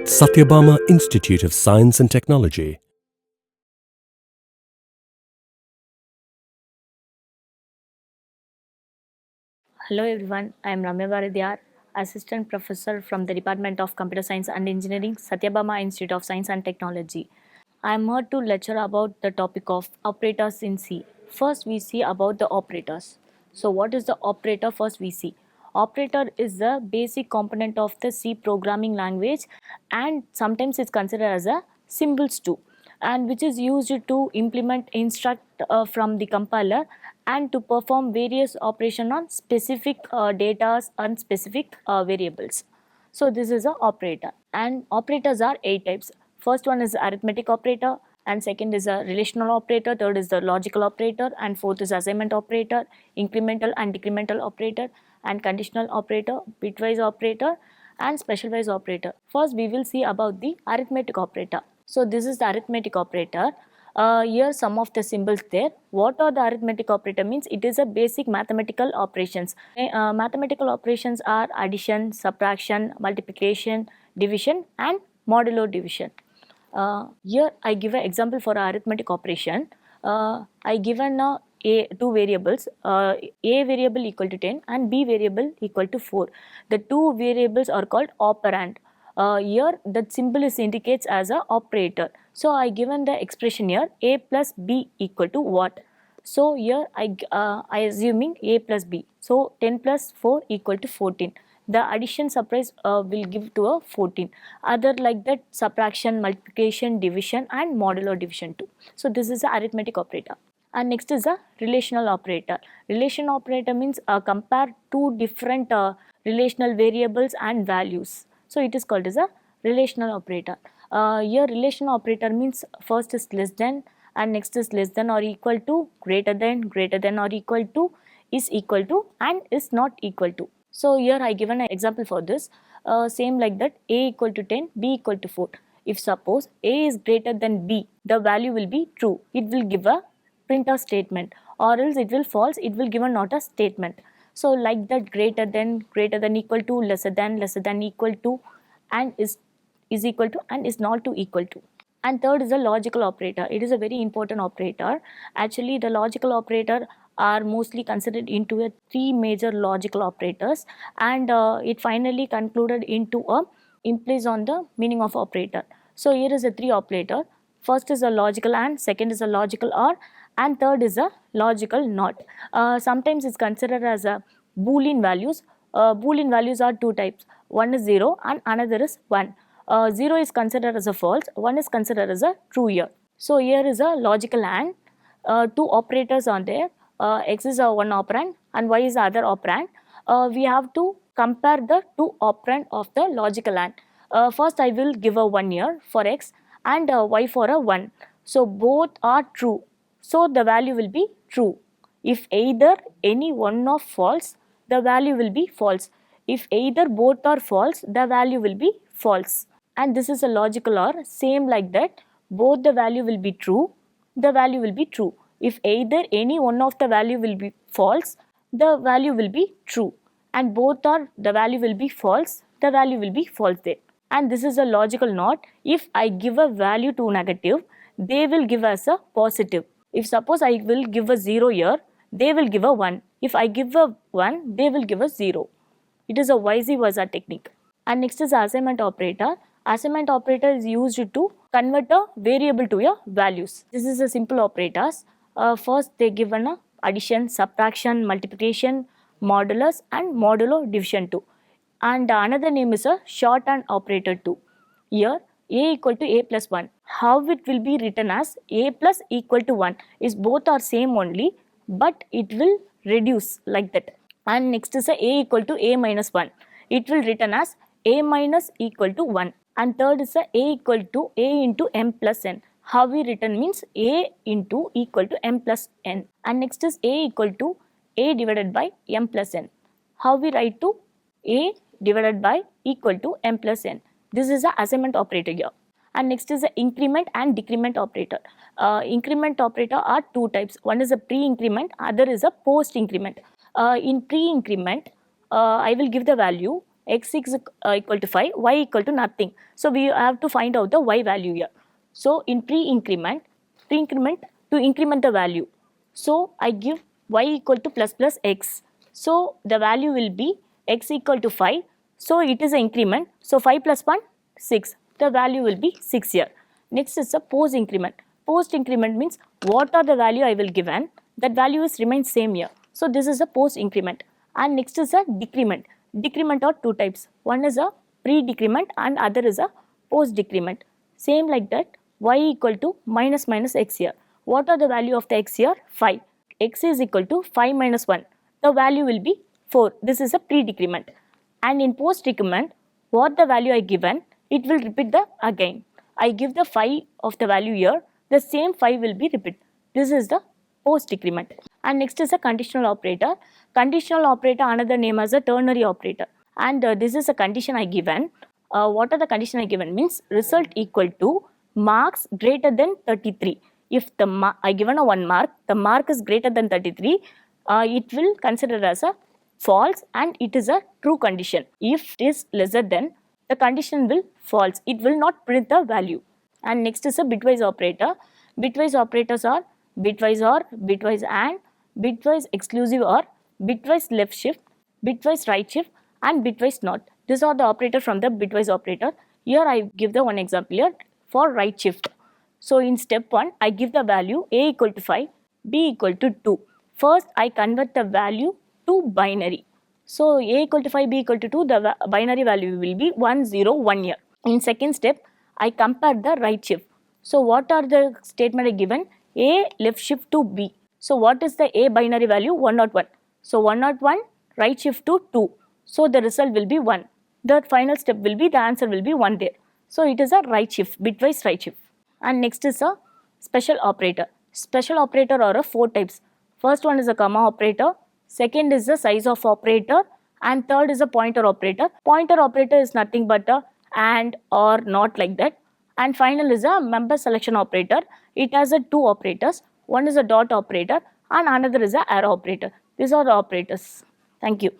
Satyabama Institute of Science and Technology. Hello everyone, I am Ramya Varadhyar, Assistant Professor from the Department of Computer Science and Engineering, Satyabama Institute of Science and Technology. I am here to lecture about the topic of operators in C. First, we see about the operators. So, what is the operator? First, we see. Operator is the basic component of the C programming language, and sometimes it's considered as a symbols too, and which is used to implement instruct from the compiler and to perform various operation on specific data and specific variables. So this is a operator, and operators are 8 types. First one is arithmetic operator, and second is a relational operator, third is the logical operator, and fourth is assignment operator, incremental and decremental operator, and conditional operator, bitwise operator, and specialwise operator. First we will see about the arithmetic operator. So this is the arithmetic operator. Here some of the symbols there. What are the arithmetic operator means? It is a basic mathematical operations. Mathematical operations are addition, subtraction, multiplication, division, and modulo division. Here I give an example for arithmetic operation. I given two variables, a variable equal to 10 and b variable equal to 4. The two variables are called operand. Here the symbol is indicates as a operator. So I given the expression here a plus b equal to what? So here I assuming a plus b. So 10 plus 4 equal to 14. The addition surprise will give to a 14. Other like that subtraction, multiplication, division, and modulo division too. So this is the arithmetic operator. And next is a relational operator. Relational operator means compare two different relational variables and values. So it is called as a relational operator. Here relational operator means first is less than, and next is less than or equal to, greater than or equal to, is equal to, and is not equal to. So here I given an example for this. Same like that, a equal to 10, b equal to 4. If suppose a is greater than b, the value will be true. It will give a printf statement, or else it will false, it will give a not a statement. So like that, greater than equal to, lesser than equal to, and is equal to, and is not to equal to. And third is a logical operator. It is a very important operator. Actually the logical operator are mostly considered into a three major logical operators, and it finally concluded into a implies on the meaning of operator. So here is a three operator. First is a logical and, second is a logical or, and third is a logical not. Sometimes it's considered as a boolean values. Boolean values are two types. One is 0 and another is 1. 0 is considered as a false, 1 is considered as a true here. So here is a logical and, two operators are there. X is one operand and y is the other operand. We have to compare the two operand of the logical and. First I will give a 1 here for x, and y for a 1. So both are true. So the value will be true. If either any one of false, the value will be false. If either both are false, the value will be false. And this is a logical or. Same like that, both the value will be true, the value will be true. If either any one of the value will be false, the value will be true, and both are the value will be false, the value will be false there. And this is a logical not. If I give a value to negative, they will give us a positive. If suppose I will give a 0 here, they will give a 1. If I give a 1, they will give a 0. It is a vice versa technique. And next is assignment operator. Assignment operator is used to convert a variable to a values. This is a simple operators. First they given a addition, subtraction, multiplication, modulus, and modulo division too. And another name is a shorthand operator too. Here a equal to a plus 1. How it will be written as a plus equal to 1 is both are same only, but it will reduce like that. And next is a equal to a minus 1. It will written as a minus equal to 1. And third is a equal to a into m plus n. How we written means a into equal to m plus n. And next is a equal to a divided by m plus n. How we write to a divided by equal to m plus n. This is the assignment operator here. And next is the increment and decrement operator. Increment operator are two types. One is a pre-increment, other is a post-increment. In pre-increment, I will give the value. x is equal to 5, y equal to nothing. So we have to find out the y value here. So in pre-increment to increment the value. So I give y equal to plus plus x. So the value will be x equal to 5. So it is an increment. So 5 plus 1, 6. The value will be 6 here. Next is a post increment. Post increment means what are the value I will given, that value is remains same here. So this is a post increment. And next is a decrement. Decrement are two types. One is a pre-decrement and other is a post-decrement. Same like that, y equal to minus minus x here. What are the value of the x here? 5. X is equal to 5 minus 1. The value will be 4. This is a pre-decrement. And in post-decrement, what the value I given, it will repeat the again. I give the 5 of the value here, the same 5 will be repeated. This is the post decrement. And next is a conditional operator. Conditional operator, another name as a ternary operator. And this is a condition I given. What are the condition I given? Means result equal to marks greater than 33. If the I given a 1 mark, the mark is greater than 33, it will consider as a false and it is a true condition. If it is lesser than, the condition will false. It will not print the value. And next is a bitwise operator. Bitwise operators are bitwise or, bitwise and, bitwise exclusive or, bitwise left shift, bitwise right shift and bitwise not. These are the operator from the bitwise operator. Here I give the one example here for right shift. So in step 1, I give the value a equal to 5, b equal to 2. First I convert the value to binary. So a equal to 5, b equal to 2, the binary value will be 1, 0, 1 here. In second step, I compare the right shift. So what are the statement I given? A left shift to B. So what is the A binary value? 101. So 101 right shift to 2. So the result will be 1. The final step will be, the answer will be 1 there. So it is a right shift, bitwise right shift. And next is a special operator. Special operator are 4 types. First one is a comma operator. Second is the size of operator. And third is a pointer operator. Pointer operator is nothing but a and or not like that. And final is a member selection operator. It has a 2 operators. One is a dot operator and another is a arrow operator. These are the operators. Thank you.